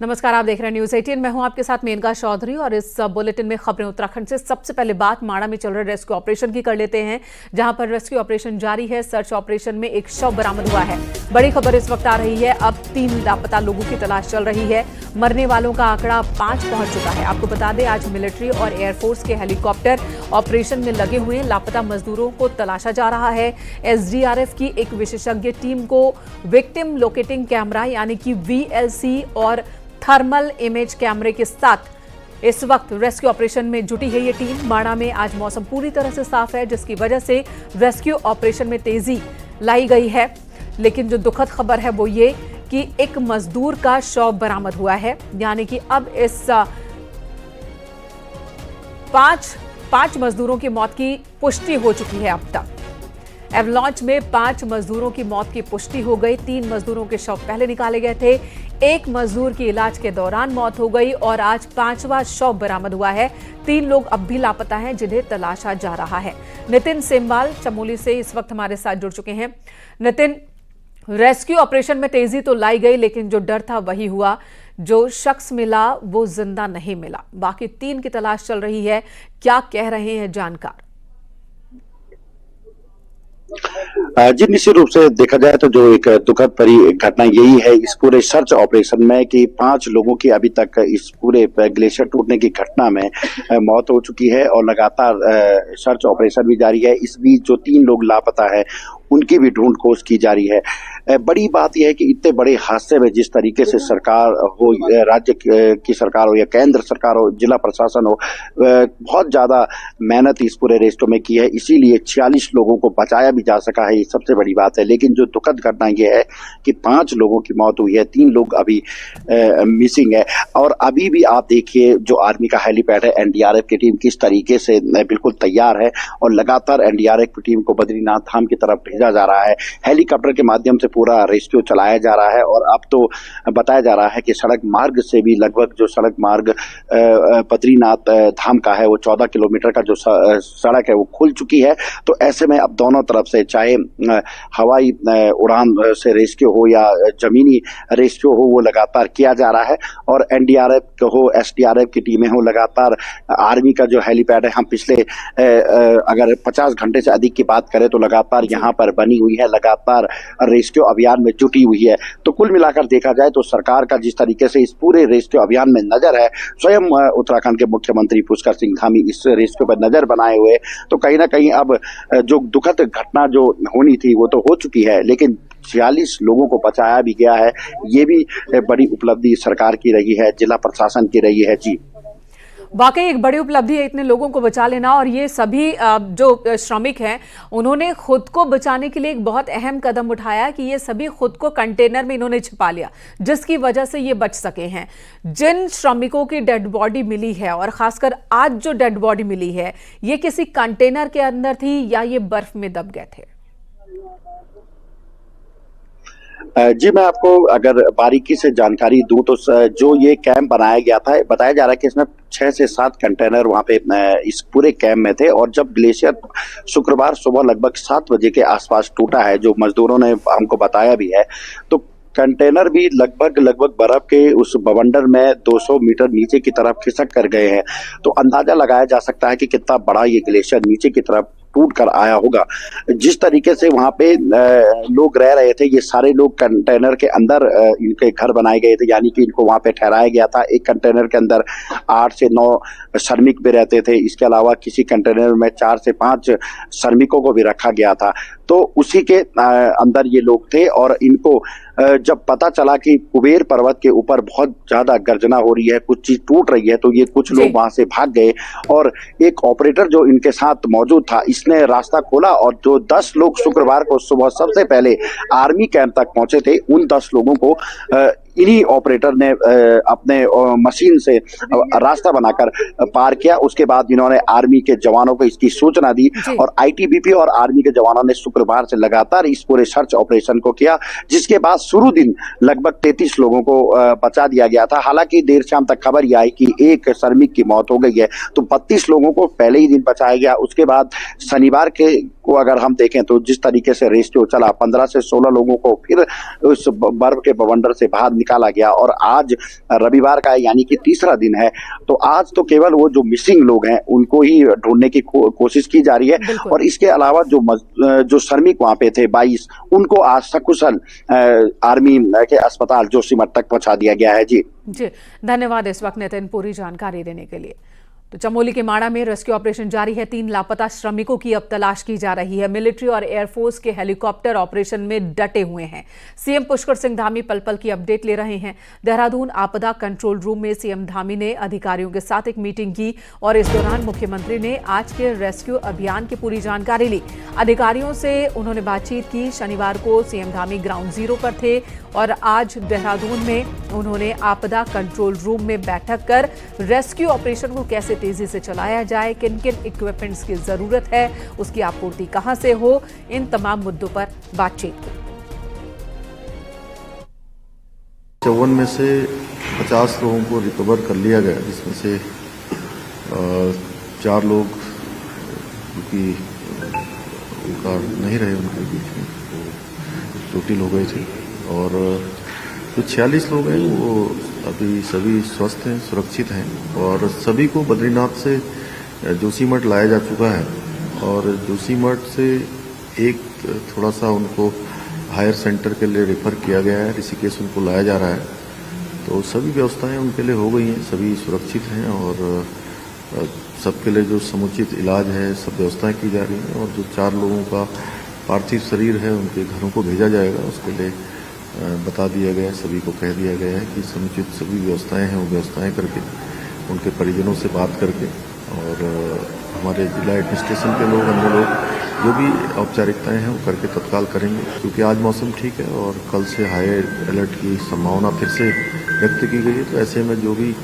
नमस्कार, आप देख रहे हैं न्यूज 18। मैं हूं आपके साथ मेनका चौधरी और इस बुलेटिन में खबरें उत्तराखंड से। सबसे पहले बात माड़ा में चल रहे रेस्क्यू ऑपरेशन की कर लेते हैं, जहां पर रेस्क्यू ऑपरेशन जारी है। सर्च ऑपरेशन में एक शव बरामद हुआ है। बड़ी खबर इस वक्त आ रही है, अब 3 लापता लोगों की तलाश चल रही है। मरने वालों का आंकड़ा 5 पहुंच चुका है। आपको बता दें, आज मिलिट्री और एयरफोर्स के हेलीकॉप्टर ऑपरेशन में लगे हुए हैं। लापता मजदूरों को तलाशा जा रहा है। एसडीआरएफ की एक विशेषज्ञ टीम को विक्टिम लोकेटिंग कैमरा यानी कि वीएलसी और थर्मल इमेज कैमरे के साथ इस वक्त रेस्क्यू ऑपरेशन में जुटी है ये टीम। माड़ा में आज मौसम पूरी तरह से साफ है, जिसकी वजह से रेस्क्यू ऑपरेशन में तेजी लाई गई है। लेकिन जो दुखद खबर है वो ये कि एक मजदूर का शव बरामद हुआ है, यानी कि अब इस 5 मजदूरों की मौत की पुष्टि हो चुकी है। अब तक एवलांच में 5 मजदूरों की मौत की पुष्टि हो गई। 3 मजदूरों के शव पहले निकाले गए थे। एक मजदूर की इलाज के दौरान मौत हो गई और आज 5वां शव बरामद हुआ है। 3 लोग अब भी लापता हैं, जिन्हें तलाशा जा रहा है। नितिन सेमवाल चमोली से इस वक्त हमारे साथ जुड़ चुके हैं। नितिन, रेस्क्यू ऑपरेशन में तेजी तो लाई गई, लेकिन जो डर था वही हुआ। जो शख्स मिला वो जिंदा नहीं मिला। बाकी 3 की तलाश चल रही है। क्या कह रहे हैं जानकार? जी, निश्चित रूप से देखा जाए तो जो एक दुखद भरी घटना यही है इस पूरे सर्च ऑपरेशन में कि 5 लोगों की अभी तक इस पूरे ग्लेशियर टूटने की घटना में मौत हो चुकी है और लगातार सर्च ऑपरेशन भी जारी है। इस बीच जो 3 लोग लापता है उनकी भी ढूंढ खोज की जा रही है। बड़ी बात यह है कि इतने बड़े हादसे में जिस तरीके से सरकार हो, राज्य की सरकार हो या केंद्र सरकार हो, जिला प्रशासन हो, बहुत ज्यादा मेहनत इस पूरे रेस्क्यू में की है। इसीलिए 46 लोगों को बचाया भी जा सका है, ये सबसे बड़ी बात है। लेकिन जो दुखद घटना यह है कि 5 लोगों की मौत हुई है, 3 लोग अभी मिसिंग है। और अभी भी आप देखिए जो आर्मी का हेलीपैड है, एनडीआरएफ की टीम किस तरीके से बिल्कुल तैयार है और लगातार एनडीआरएफ की टीम को बद्रीनाथ धाम की तरफ जा रहा है। हेलीकॉप्टर के माध्यम से पूरा रेस्क्यू चलाया जा रहा है और अब तो बताया जा रहा है कि सड़क मार्ग से भी लगभग जो सड़क मार्ग बद्रीनाथ धाम का है वो 14 किलोमीटर का जो सड़क है वो खुल चुकी है। तो ऐसे में अब दोनों तरफ से चाहे हवाई उड़ान से रेस्क्यू हो या जमीनी रेस्क्यू हो वो लगातार किया जा रहा है। और एनडीआरएफ हो, एसडीआरएफ की टीमें हो, लगातार आर्मी का जो हेलीपैड है, हम पिछले अगर 50 घंटे से अधिक की बात करें तो लगातार यहाँ पर बनी हुई है, लगातार रेस्क्यू अभियान में जुटी हुई है। तो कुल मिलाकर देखा जाए तो सरकार का जिस तरीके से इस पूरे रेस्क्यू अभियान में नजर है, स्वयं उत्तराखंड के मुख्यमंत्री पुष्कर सिंह धामी इस रेस्क्यू पर नजर बनाए हुए, तो कहीं ना कहीं अब जो दुखद घटना जो होनी थी वो तो हो चुकी है, लेकिन 46 लोगों को बचाया भी गया है। ये भी बड़ी उपलब्धि सरकार की रही है, जिला प्रशासन की रही है। जी, वाकई एक बड़ी उपलब्धि है इतने लोगों को बचा लेना। और ये सभी जो श्रमिक हैं उन्होंने खुद को बचाने के लिए एक बहुत अहम कदम उठाया कि ये सभी खुद को कंटेनर में इन्होंने छिपा लिया, जिसकी वजह से ये बच सके हैं। जिन श्रमिकों की डेड बॉडी मिली है और खासकर आज जो डेड बॉडी मिली है, ये किसी कंटेनर के अंदर थी या ये बर्फ में दब गए थे? जी, मैं आपको अगर बारीकी से जानकारी दूं तो जो ये कैंप बनाया गया था, बताया जा रहा है कि इसमें 6 से 7 कंटेनर वहां पे इस पूरे कैंप में थे। और जब ग्लेशियर शुक्रवार सुबह लगभग 7 बजे के आसपास टूटा है, जो मजदूरों ने हमको बताया भी है, तो कंटेनर भी लगभग बर्फ के उस बवंडर में 200 मीटर नीचे की तरफ खिसक कर गए हैं। तो अंदाजा लगाया जा सकता है कि कितना बड़ा ये ग्लेशियर नीचे की तरफ टूट कर आया होगा। जिस तरीके से वहां पे लोग रह रहे थे, ये सारे लोग कंटेनर के अंदर इनके घर बनाए गए थे, यानी कि इनको वहां पे ठहराया गया था। एक कंटेनर के अंदर 8 से 9 श्रमिक भी रहते थे। इसके अलावा किसी कंटेनर में 4 से 5 श्रमिकों को भी रखा गया था। तो उसी के अंदर ये लोग थे और इनको जब पता चला कि कुबेर पर्वत के ऊपर बहुत ज्यादा गर्जना हो रही है, कुछ चीज टूट रही है, तो ये कुछ लोग वहां से भाग गए। और एक ऑपरेटर जो इनके साथ मौजूद था, इसने रास्ता खोला और जो 10 लोग शुक्रवार को सुबह सबसे पहले आर्मी कैंप तक पहुंचे थे, उन 10 लोगों को इन्हीं ऑपरेटर ने अपने मशीन से रास्ता बनाकर पार किया। उसके बाद इन्होंने आर्मी के जवानों को इसकी सूचना दी और आईटीबीपी और आर्मी के जवानों ने शुक्रवार से लगातार इस पूरे सर्च ऑपरेशन को किया, जिसके बाद शुरू दिन लगभग 33 लोगों को बचा दिया गया था। हालांकि देर शाम तक खबर यह आई कि एक श्रमिक की मौत हो गई है, तो 32 लोगों को पहले ही दिन बचाया गया। उसके बाद शनिवार को अगर हम देखें तो जिस तरीके से रेस्क्यू चला, 15 से 16 लोगों को फिर उस बर्फ के बवंडर से बाहर निकाला गया और आज रविवार का यानी कि तीसरा दिन है। तो आज तो केवल वो जो मिसिंग लोग हैं उनको ही ढूंढने की कोशिश की जा रही है बिल्कुल। और इसके अलावा जो श्रमिक वहां पे थे 22 उनको आज सकुशल आर्मी के अस्पताल जोशीमठ तक पहुंचा दिया गया है। जी धन्यवाद इस वक्त नितिन पूरी जानकारी देने के लिए। तो चमोली के माड़ा में रेस्क्यू ऑपरेशन जारी है। 3 लापता श्रमिकों की अब तलाश की जा रही है। मिलिट्री और एयरफोर्स के हेलीकॉप्टर ऑपरेशन में डटे हुए हैं। सीएम पुष्कर सिंह धामी पल पल की अपडेट ले रहे हैं। देहरादून आपदा कंट्रोल रूम में सीएम धामी ने अधिकारियों के साथ एक मीटिंग की और इस दौरान मुख्यमंत्री ने आज के रेस्क्यू अभियान की पूरी जानकारी ली। अधिकारियों से उन्होंने बातचीत की। शनिवार को सीएम धामी ग्राउंड जीरो पर थे और आज देहरादून में उन्होंने आपदा कंट्रोल रूम में बैठक कर रेस्क्यू ऑपरेशन को कैसे तेजी से चलाया जाए, किन किन इक्विपमेंट्स की जरूरत है, उसकी आपूर्ति कहां से हो, इन तमाम मुद्दों पर बातचीत की। 54 में से 50 लोगों को रिकवर कर लिया गया, जिसमें से 4 लोग क्योंकि उनका नहीं रहे, उनके बीच में चोटिल हो गए थे और जो 46 लोग हैं वो अभी सभी स्वस्थ हैं, सुरक्षित हैं और सभी को बद्रीनाथ से जोशीमठ लाया जा चुका है और जोशीमठ से एक थोड़ा सा उनको हायर सेंटर के लिए रेफर किया गया है, ऋषिकेश उनको लाया जा रहा है। तो सभी व्यवस्थाएं उनके लिए हो गई हैं, सभी सुरक्षित हैं और सबके लिए जो समुचित इलाज है सब व्यवस्थाएं की जा रही हैं और जो 4 लोगों का पार्थिव शरीर है उनके घरों को भेजा जाएगा, उसके लिए बता दिया गया है, सभी को कह दिया गया है कि समुचित सभी व्यवस्थाएं हैं वो व्यवस्थाएं करके उनके परिजनों से बात करके और हमारे जिला एडमिनिस्ट्रेशन के लोग, अन्य लोग जो भी औपचारिकताएं हैं वो करके तत्काल करेंगे, क्योंकि आज मौसम ठीक है और कल से हाई अलर्ट की संभावना फिर से व्यक्त की गई है। तो ऐसे में जो भी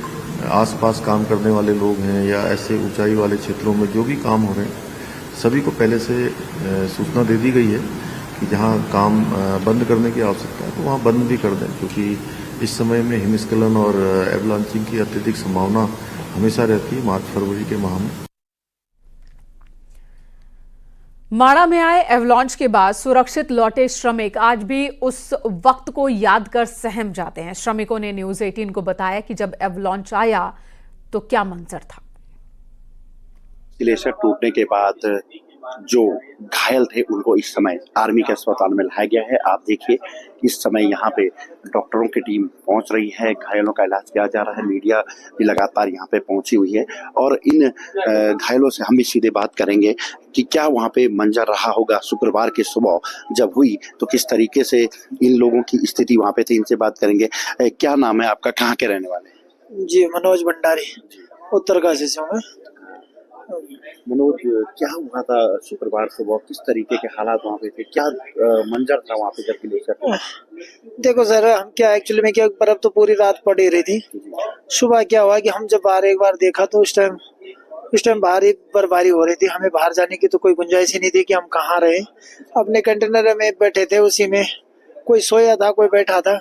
आसपास काम करने वाले लोग हैं या ऐसे ऊंचाई वाले क्षेत्रों में जो भी काम हो रहे हैं सभी को पहले से सूचना दे दी गई है कि जहां काम बंद करने की आवश्यकता है तो वहां बंद भी कर दें, क्योंकि इस समय में हिमस्खलन और एवलांचिंग की अत्यधिक संभावना हमेशा रहती है मार्च फरवरी के माह में। माड़ा में आए एवलॉन्च के बाद सुरक्षित लौटे श्रमिक आज भी उस वक्त को याद कर सहम जाते हैं। श्रमिकों ने न्यूज 18 को बताया कि जब एवलॉन्च आया तो क्या मंजर था। ग्लेशियर टूटने के बाद जो घायल थे उनको इस समय आर्मी के अस्पताल में लाया गया है। आप देखिए इस समय यहाँ पे डॉक्टरों की टीम पहुंच रही है, घायलों का इलाज किया जा रहा है, मीडिया भी लगातार यहाँ पे पहुंची हुई है और इन घायलों से हम भी सीधे बात करेंगे कि क्या वहाँ पे मंजर रहा होगा शुक्रवार की सुबह जब हुई, तो किस तरीके से इन लोगों की स्थिति वहाँ पे थी, इनसे बात करेंगे। क्या नाम है आपका, कहाँ के रहने वाले? जी मनोज भंडारी, उत्तरकाशी से हूँ। मनोज, क्या हुआ था शुक्रवार सुबह, किस तरीके के हालात वहाँ पे थे, क्या मंजर था वहाँ पे जब ग्लेशियर? देखो सर, हम क्या एक्चुअली में क्या बर्फ तो पूरी रात पड़ी रही थी। सुबह क्या हुआ कि हम जब बाहर एक बार देखा तो उस टाइम बाहर ही बर्फबारी हो रही थी, हमें बाहर जाने की तो कोई गुंजाइश ही नहीं थी कि हम कहाँ रहे। अपने कंटेनर में बैठे थे, उसी में कोई सोया था कोई बैठा था,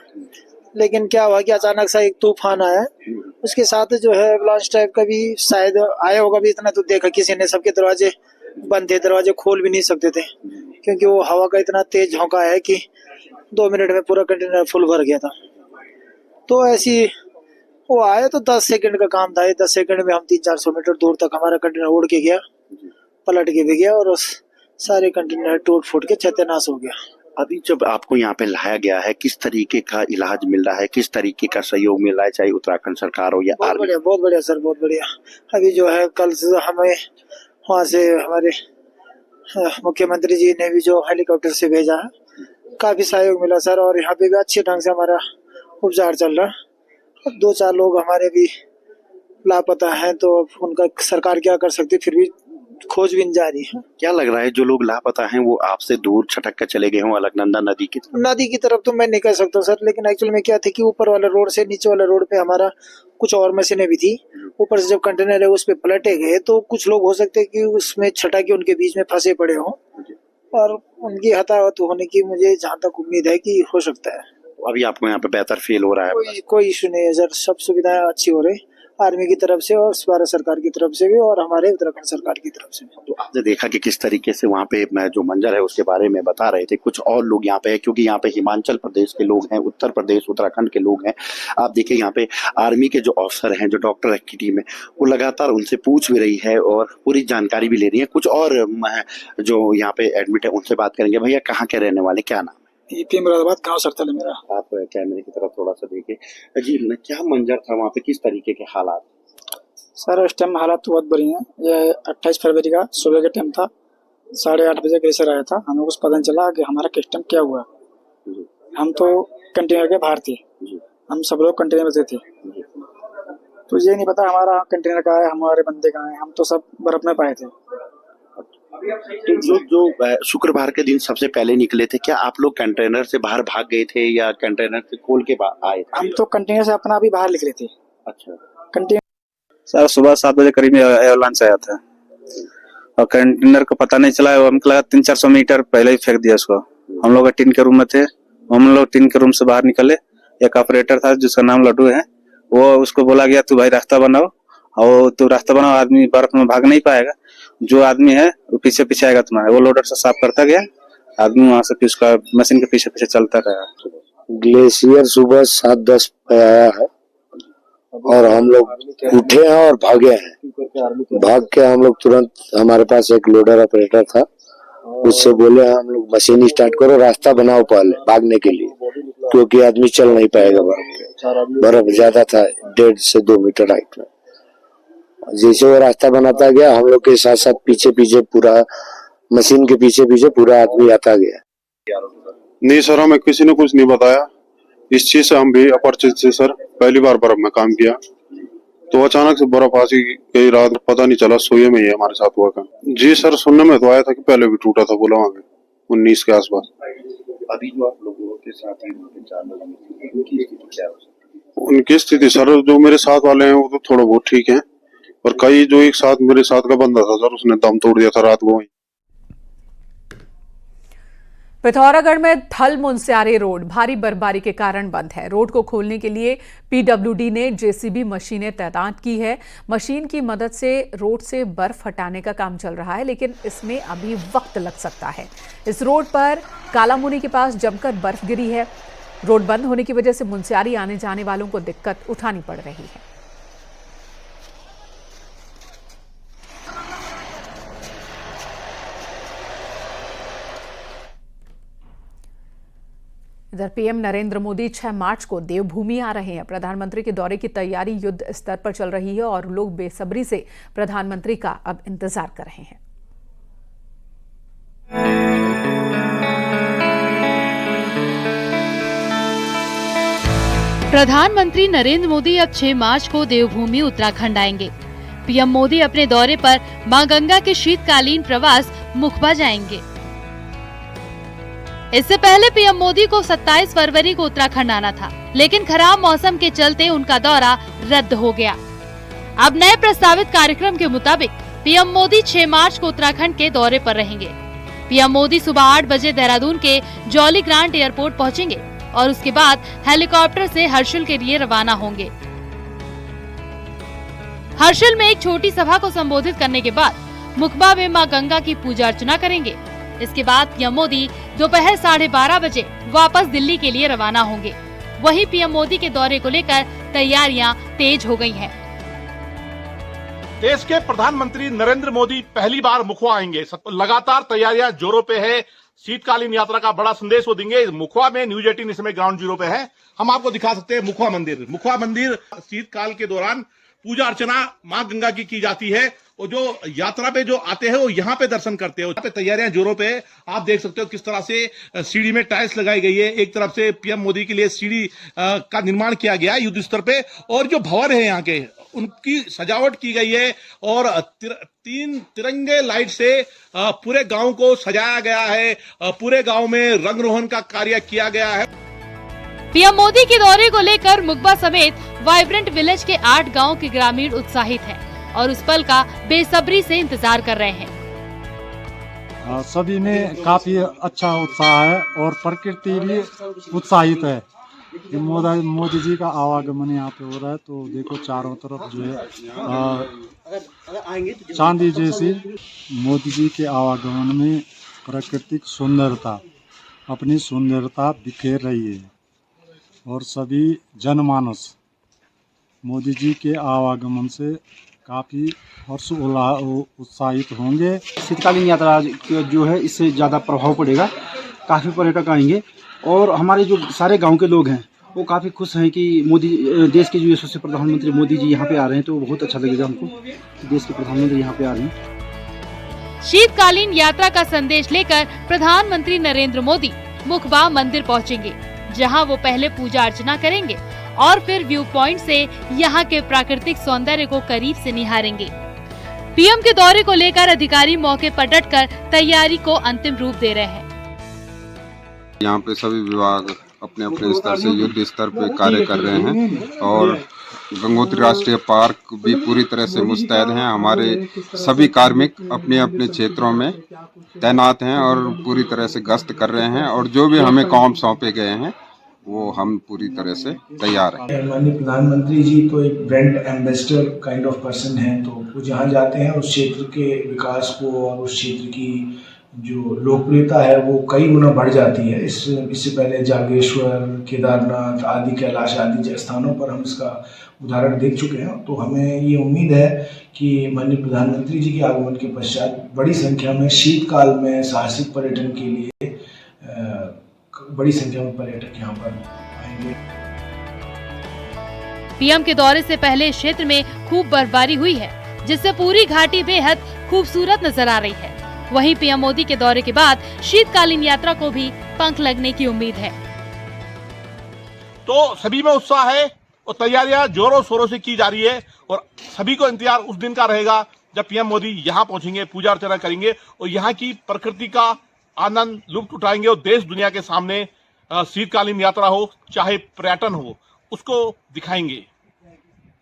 लेकिन क्या हुआ कि अचानक सा एक तूफान आया, उसके साथ जो है एवलांच टाइप का भी शायद आया होगा भी, इतना तो देखा किसी ने, सबके दरवाजे बंद थे, दरवाजे खोल भी नहीं सकते थे क्योंकि वो हवा का इतना तेज झोंका है कि 2 मिनट में पूरा कंटेनर फुल भर गया था। तो ऐसी वो आया तो 10 सेकंड का काम था, 10 सेकंड में हम 300-400 मीटर दूर तक हमारा कंटेनर उड़ के गया, पलट के भी गया और उस सारे कंटेनर टूट फूट के सत्यानाश हो गया। अभी जब आपको यहाँ पे लाया गया है, किस तरीके का इलाज मिल रहा है, किस तरीके का सहयोग मिल रहा है, चाहे उत्तराखंड सरकार हो या आर्मी? बहुत बढ़िया सर, बहुत बढ़िया। अभी जो है कल से हमें वहाँ से हमारे मुख्यमंत्री जी ने भी जो हेलीकॉप्टर से भेजा है, काफी सहयोग मिला सर और यहाँ पे भी अच्छे ढंग से हमारा उपचार चल रहा है। 2-4 लोग हमारे भी लापता हैं, तो उनका सरकार क्या कर सकती, फिर भी खोजबीन जारी है। क्या लग रहा है जो लोग लापता हैं वो आपसे दूर छटक कर चले गए हों अलकनंदा नदी की तरफ? नदी की तरफ तो मैं नहीं कह सकता सर, लेकिन एक्चुअल में क्या थी कि ऊपर वाले रोड से नीचे वाले रोड पे हमारा कुछ और मशीनें भी थी, ऊपर से जब कंटेनर है उस पे पलटे गए तो कुछ लोग हो सकते हैं कि उसमें छटा के उनके बीच में फंसे पड़े हों और उनकी हताहत होने की मुझे जहाँ तक उम्मीद है कि हो सकता है। अभी आपको यहाँ पे बेहतर फील हो रहा है? कोई इशू नहीं है सर, सब सुविधाएं अच्छी हो रही, आर्मी की तरफ से और भारत सरकार की तरफ से भी और हमारे उत्तराखंड सरकार की तरफ से भी। तो आपने देखा कि किस तरीके से वहाँ पे जो मंजर है उसके बारे में बता रहे थे। कुछ और लोग यहाँ पे है, क्योंकि यहाँ पे हिमाचल प्रदेश के लोग हैं, उत्तर प्रदेश उत्तराखंड के लोग हैं। आप देखिए यहाँ पे आर्मी के जो ऑफिसर हैं, जो डॉक्टर की टीम है, वो लगातार उनसे पूछ भी रही है और पूरी जानकारी भी ले रही है। कुछ और जो यहाँ पे एडमिट है उनसे बात करेंगे। भैया कहाँ के रहने वाले, क्या नाम? यूपी मुरादाबाद, गाँव सरतल है मेरा। आप कैमरे की तरफ थोड़ा सा देखिए जी, क्या मंजर था वहाँ पे, किस तरीके के हालात? सर उस टाइम हालात तो बहुत बुरी हैं। ये 28 फरवरी का सुबह का टाइम था, 8:30 बजे ग्लेशियर आया था। हमें कुछ पता नहीं चला कि हमारा किस टाइम क्या हुआ। हम तो कंटेनर के बाहर थे, हम सब लोग कंटेनर में थे, तो ये नहीं पता हमारा कंटेनर कहाँ है, हमारे बंदे कहाँ हैं। हम तो सब बर्फ में पाए थे। तो जो शुक्रवार के दिन सबसे पहले निकले थे, क्या आप लोग कंटेनर से बाहर भाग गए थे या कंटेनर से खोल के आए थे? हम तो कंटेनर से अपना भी बाहर निकले थे। अच्छा। कंटेनर सर सुबह 7 बजे करीब में एयरलाइंस आया था और कंटेनर को पता नहीं चला, हमको लगा 300-400 मीटर पहले ही फेंक दिया उसको। हम लोग टीन के रूम में थे, हम लोग टीन के रूम से बाहर निकले। एक ऑपरेटर था जिसका नाम लड्डू है, वो उसको बोला गया तू भाई रास्ता बनाओ, और तू रास्ता बनाओ, आदमी बर्फ में भाग नहीं पाएगा, जो आदमी है वो पीछे पीछे आएगा तुम्हारे। वो लोडर से साफ करता गया, आदमी वहां से उसका मशीन के पीछे पीछे चलता रहा। ग्लेशियर सुबह 7:10 पे आया है और हम लोग उठे हैं और भागे हैं। भाग के हम लोग तुरंत, हमारे पास एक लोडर ऑपरेटर था, उससे बोले हम लोग मशीन स्टार्ट करो, रास्ता बनाओ पहले भागने के लिए, क्योंकि आदमी चल नहीं पाएगा बर्फ ज्यादा था, 1.5 से 2 मीटर हाइट में। जैसे वो रास्ता बनाता गया, हम लोग के साथ साथ पीछे पीछे पूरा मशीन के पीछे पीछे पूरा आदमी आता गया। नहीं सर, हमें किसी ने कुछ नहीं बताया इस चीज से। हम भी अपरिचित से सर, पहली बार बर्फ में काम किया, तो अचानक से बर्फ आसी कई रात पता नहीं चला, सोए में ही हमारे साथ हुआ काम। जी सर, सुनने में तो आया था कि पहले भी टूटा था बोला वहां पे 19 के आसपास। अभी जो आप लोगों के साथ हैं, 4 लोग, उनकी स्थिति क्या है? उनकी स्थिति सर, जो मेरे साथ वाले हैं वो तो थोड़ा बहुत ठीक है, और कई जो एक साथ मेरे साथ का बंदा था सर, उसने दम तोड़ दिया था रात को। पिथौरागढ़ में थल मुनस्यारी रोड भारी बर्फबारी के कारण बंद है। रोड को खोलने के लिए पीडब्ल्यूडी ने जेसीबी मशीनें तैनात की है। मशीन की मदद से रोड से बर्फ हटाने का काम चल रहा है, लेकिन इसमें अभी वक्त लग सकता है। इस रोड पर कालामुनी के पास जमकर बर्फ गिरी है। रोड बंद होने की वजह से मुनस्यारी आने जाने वालों को दिक्कत उठानी पड़ रही है। इधर पीएम नरेंद्र मोदी 6 मार्च को देवभूमि आ रहे हैं। प्रधानमंत्री के दौरे की तैयारी युद्ध स्तर पर चल रही है और लोग बेसब्री से प्रधानमंत्री का अब इंतजार कर रहे हैं। प्रधानमंत्री नरेंद्र मोदी अब 6 मार्च को देवभूमि उत्तराखंड आएंगे। पीएम मोदी अपने दौरे पर मां गंगा के शीतकालीन प्रवास मुखबा जाएंगे। इससे पहले पीएम मोदी को 27 फरवरी को उत्तराखंड आना था, लेकिन खराब मौसम के चलते उनका दौरा रद्द हो गया। अब नए प्रस्तावित कार्यक्रम के मुताबिक पीएम मोदी 6 मार्च को उत्तराखंड के दौरे पर रहेंगे। पीएम मोदी सुबह 8 बजे देहरादून के जॉली ग्रांट एयरपोर्ट पहुंचेंगे और उसके बाद हेलीकॉप्टर से हर्षिल के लिए रवाना होंगे। हर्षिल में एक छोटी सभा को संबोधित करने के बाद मुखबा में मां गंगा की पूजा अर्चना करेंगे। इसके बाद पीएम मोदी दोपहर 12:30 बजे वापस दिल्ली के लिए रवाना होंगे। वहीं पीएम मोदी के दौरे को लेकर तैयारियां तेज हो गई हैं। देश के प्रधानमंत्री नरेंद्र मोदी पहली बार मुखवा आएंगे। लगातार तैयारियां जोरों पे है। शीतकालीन यात्रा का बड़ा संदेश वो देंगे। मुखवा में न्यूज 18 इस समय ग्राउंड जीरो पे है। हम आपको दिखा सकते हैं मुखवा मंदिर। मुखवा मंदिर शीतकाल के दौरान पूजा अर्चना मां गंगा की जाती है और जो यात्रा पे जो आते हैं वो यहाँ पे दर्शन करते हैं। यहाँ पे तैयारियां जोरों पे। आप देख सकते हो किस तरह से सीढ़ी में टाइल्स लगाई गई है। एक तरफ से पीएम मोदी के लिए सीढ़ी का निर्माण किया गया है युद्ध स्तर पे, और जो भवन है यहाँ के उनकी सजावट की गई है और 3 तिरंगे लाइट से पूरे गांव को सजाया गया है। पूरे गांव में रंग रोहन का कार्य किया गया है। पीएम मोदी के दौरे को लेकर मुखबा समेत वाइब्रेंट विलेज के 8 गांव के ग्रामीण उत्साहित हैं और उस पल का बेसब्री से इंतजार कर रहे हैं। सभी में काफी अच्छा उत्साह है और प्रकृति भी उत्साहित है। कि मोदी जी का आवागमन यहाँ पे हो रहा है, तो देखो चारों तरफ जो है चांदी जैसी मोदी जी के आवागमन में प्राकृतिक सुंदरता अपनी सुंदरता बिखेर रही है और सभी जनमानस मोदी जी के आवागमन से काफ़ी हर्ष उत्साहित होंगे। शीतकालीन यात्रा जो है इससे ज़्यादा प्रभाव पड़ेगा, काफ़ी पर्यटक आएंगे और हमारे जो सारे गांव के लोग हैं वो काफ़ी खुश हैं कि मोदी देश के जो यशस्वी प्रधानमंत्री मोदी जी यहाँ पे आ रहे हैं, तो बहुत अच्छा लगेगा हमको कि देश के प्रधानमंत्री यहाँ पे आ रहे हैं। शीतकालीन यात्रा का संदेश लेकर प्रधानमंत्री नरेंद्र मोदी मुखबा मंदिर पहुंचेंगे, जहां वो पहले पूजा अर्चना करेंगे और फिर व्यू पॉइंट से यहां के प्राकृतिक सौंदर्य को करीब से निहारेंगे। पीएम के दौरे को लेकर अधिकारी मौके पर डटकर तैयारी को अंतिम रूप दे रहे हैं। यहाँ पे सभी विभाग अपने अपने स्तर से युद्ध स्तर पे कार्य कर रहे हैं और गंगोत्री राष्ट्रीय पार्क भी पूरी तरह से मुस्तैद हैं। हमारे सभी कार्मिक अपने अपने क्षेत्रों में तैनात हैं और पूरी तरह से गश्त कर रहे हैं और जो भी हमें काम सौंपे गए हैं वो हम पूरी तरह से तैयार हैं। माननीय प्रधानमंत्री जी तो एक brand ambassador kind of person हैं, तो वो जहाँ जाते हैं उस क्षेत्र के विकास को और उस क्षेत्र की जो लोकप्रियता है वो कई गुना बढ़ जाती है। इससे पहले जागेश्वर, केदारनाथ आदि, कैलाश आदि स्थानों पर हम इसका उदाहरण देख चुके हैं। तो हमें ये उम्मीद है कि माननीय प्रधानमंत्री जी के आगमन के पश्चात बड़ी संख्या में शीतकाल में साहसिक पर्यटन के लिए बड़ी संख्या में पर्यटक यहाँ पर आएंगे। पीएम के दौरे से पहले इस क्षेत्र में खूब बर्फबारी हुई है, जिससे पूरी घाटी बेहद खूबसूरत नजर आ रही है। वहीं पीएम मोदी के दौरे के बाद शीतकालीन यात्रा को भी पंख लगने की उम्मीद है। तो सभी में उत्साह है और तैयारियां जोरों शोरों से की जा रही है और सभी को इंतजार उस दिन का रहेगा जब पीएम मोदी यहाँ पहुंचेंगे, पूजा अर्चना करेंगे और यहाँ की प्रकृति का आनंद लुत्फ उठाएंगे और देश दुनिया के सामने शीतकालीन यात्रा हो चाहे पर्यटन हो उसको दिखाएंगे।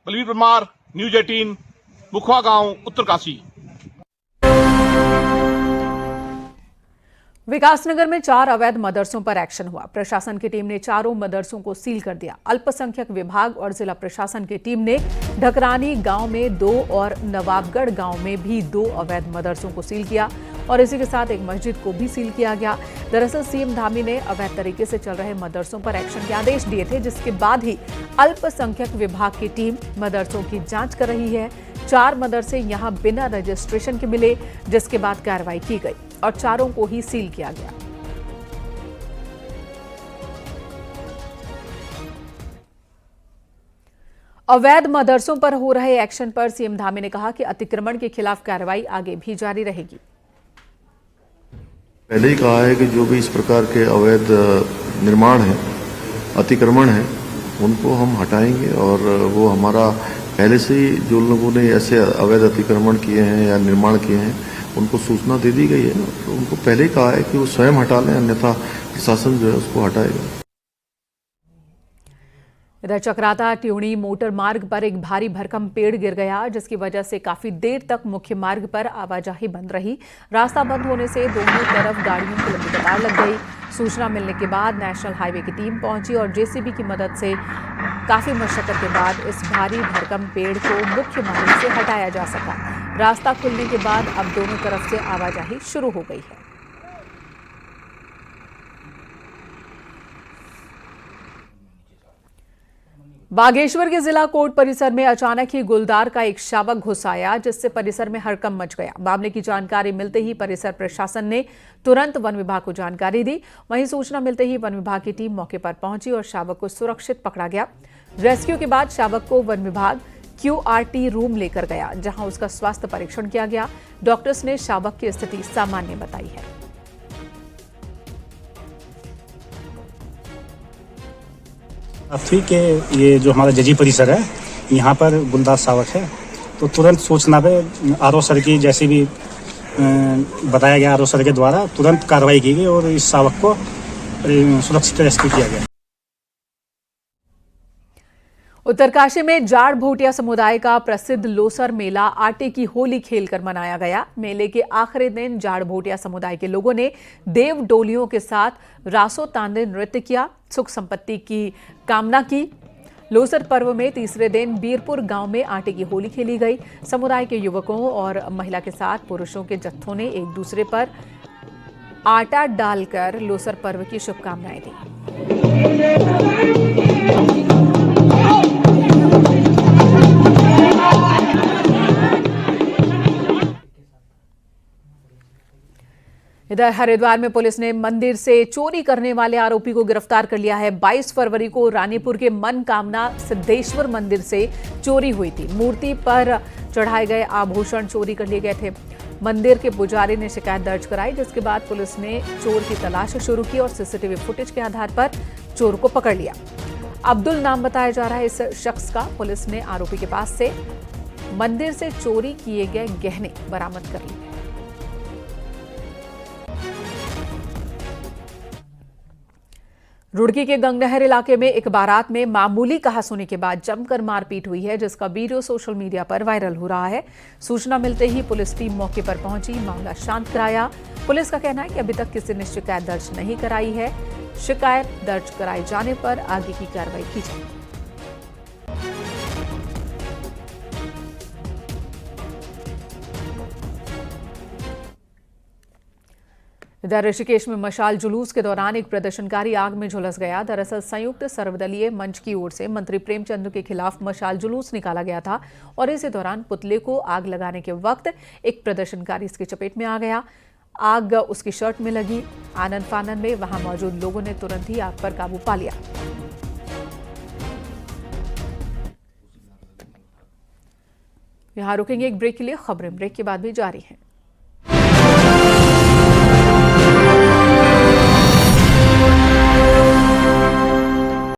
बलवीर परमार, न्यूज 18, मुखवा गांव, उत्तरकाशी। विकासनगर में 4 अवैध मदरसों पर एक्शन हुआ। प्रशासन की टीम ने चारों मदरसों को सील कर दिया। अल्पसंख्यक विभाग और जिला प्रशासन की टीम ने ढकरानी गांव में 2 और नवाबगढ़ गांव में भी 2 अवैध मदरसों को सील किया और इसी के साथ एक मस्जिद को भी सील किया गया। दरअसल सीएम धामी ने अवैध तरीके से चल रहे मदरसों पर एक्शन के आदेश दिए थे, जिसके बाद ही अल्पसंख्यक विभाग की टीम मदरसों की जांच कर रही है। 4 मदरसे यहां बिना रजिस्ट्रेशन के मिले, जिसके बाद कार्रवाई की गई और चारों को ही सील किया गया। अवैध मदरसों पर हो रहे एक्शन पर सीएम धामी ने कहा कि अतिक्रमण के खिलाफ कार्रवाई आगे भी जारी रहेगी। पहले ही कहा है कि जो भी इस प्रकार के अवैध निर्माण है, अतिक्रमण है, उनको हम हटाएंगे और वो हमारा पहले से ही जो लोगों ने ऐसे अवैध अतिक्रमण किए हैं या निर्माण किए हैं उनको सूचना दे दी गई है ना, तो उनको पहले ही कहा है कि वो स्वयं हटा लें, अन्यथा प्रशासन जो है उसको हटाएगा। इधर चक्राता ट्यूणी मोटर मार्ग पर एक भारी भरकम पेड़ गिर गया, जिसकी वजह से काफी देर तक मुख्य मार्ग पर आवाजाही बंद रही। रास्ता बंद होने से दोनों तरफ गाड़ियों की लंबी कतार लग गई। सूचना मिलने के बाद नेशनल हाईवे की टीम पहुंची और जेसीबी की मदद से काफी मशक्कत के बाद इस भारी भरकम पेड़ को मुख्य मार्ग से हटाया जा सका। रास्ता खुलने के बाद अब दोनों तरफ से आवाजाही शुरू हो गई है। बागेश्वर के जिला कोर्ट परिसर में अचानक ही गुलदार का एक शावक घुस आया, जिससे परिसर में हड़कंप मच गया। मामले की जानकारी मिलते ही परिसर प्रशासन ने तुरंत वन विभाग को जानकारी दी। वहीं सूचना मिलते ही वन विभाग की टीम मौके पर पहुंची और शावक को सुरक्षित पकड़ा गया। रेस्क्यू के बाद शावक को वन विभाग QRT रूम लेकर गया, जहां उसका स्वास्थ्य परीक्षण किया गया। डॉक्टर्स ने शावक की स्थिति सामान्य बताई है। ठीक है, ये जो हमारा जजी परिसर है यहाँ पर गुलदार शावक है, तो तुरंत सूचना पे आरओ सर की जैसे भी बताया गया, आरओ सर के द्वारा तुरंत कार्रवाई की गई और इस शावक को सुरक्षित रेस्क्यू किया गया। उत्तरकाशी में जाड़ भोटिया समुदाय का प्रसिद्ध लोसर मेला आटे की होली खेलकर मनाया गया। मेले के आखिरी दिन जाड़ भोटिया समुदाय के लोगों ने देव डोलियों के साथ रासो तांडे नृत्य किया, सुख संपत्ति की कामना की। लोसर पर्व में तीसरे दिन बीरपुर गांव में आटे की होली खेली गई। समुदाय के युवकों और महिला के साथ पुरुषों के जत्थों ने एक दूसरे पर आटा डालकर लोसर पर्व की शुभकामनाएं दी। इधर हरिद्वार में पुलिस ने मंदिर से चोरी करने वाले आरोपी को गिरफ्तार कर लिया है। 22 फरवरी को रानीपुर के मनकामना सिद्धेश्वर मंदिर से चोरी हुई थी। मूर्ति पर चढ़ाए गए आभूषण चोरी कर लिए गए थे। मंदिर के पुजारी ने शिकायत दर्ज कराई, जिसके बाद पुलिस ने चोर की तलाश शुरू की और सीसीटीवी फुटेज के आधार पर चोर को पकड़ लिया। अब्दुल नाम बताया जा रहा है इस शख्स का। पुलिस ने आरोपी के पास से मंदिर से चोरी किए गए गहने बरामद कर लिए। रुड़की के गंगनहर इलाके में एक बारात में मामूली कहासुनी के बाद जमकर मारपीट हुई है, जिसका वीडियो सोशल मीडिया पर वायरल हो रहा है। सूचना मिलते ही पुलिस टीम मौके पर पहुंची, मामला शांत कराया। पुलिस का कहना है कि अभी तक किसी ने शिकायत दर्ज नहीं कराई है। शिकायत दर्ज कराए जाने पर आगे की कार्रवाई की जाएगी। इधर ऋषिकेश में मशाल जुलूस के दौरान एक प्रदर्शनकारी आग में झुलस गया। दरअसल संयुक्त सर्वदलीय मंच की ओर से मंत्री प्रेमचंद के खिलाफ मशाल जुलूस निकाला गया था और इसी दौरान पुतले को आग लगाने के वक्त एक प्रदर्शनकारी इसकी चपेट में आ गया। आग उसकी शर्ट में लगी। आनन फानन में वहां मौजूद लोगों ने तुरंत ही आग पर काबू पा लिया। यहां रुकेंगे एक ब्रेक के लिए। खबरें ब्रेक के बाद भी जारी हैं।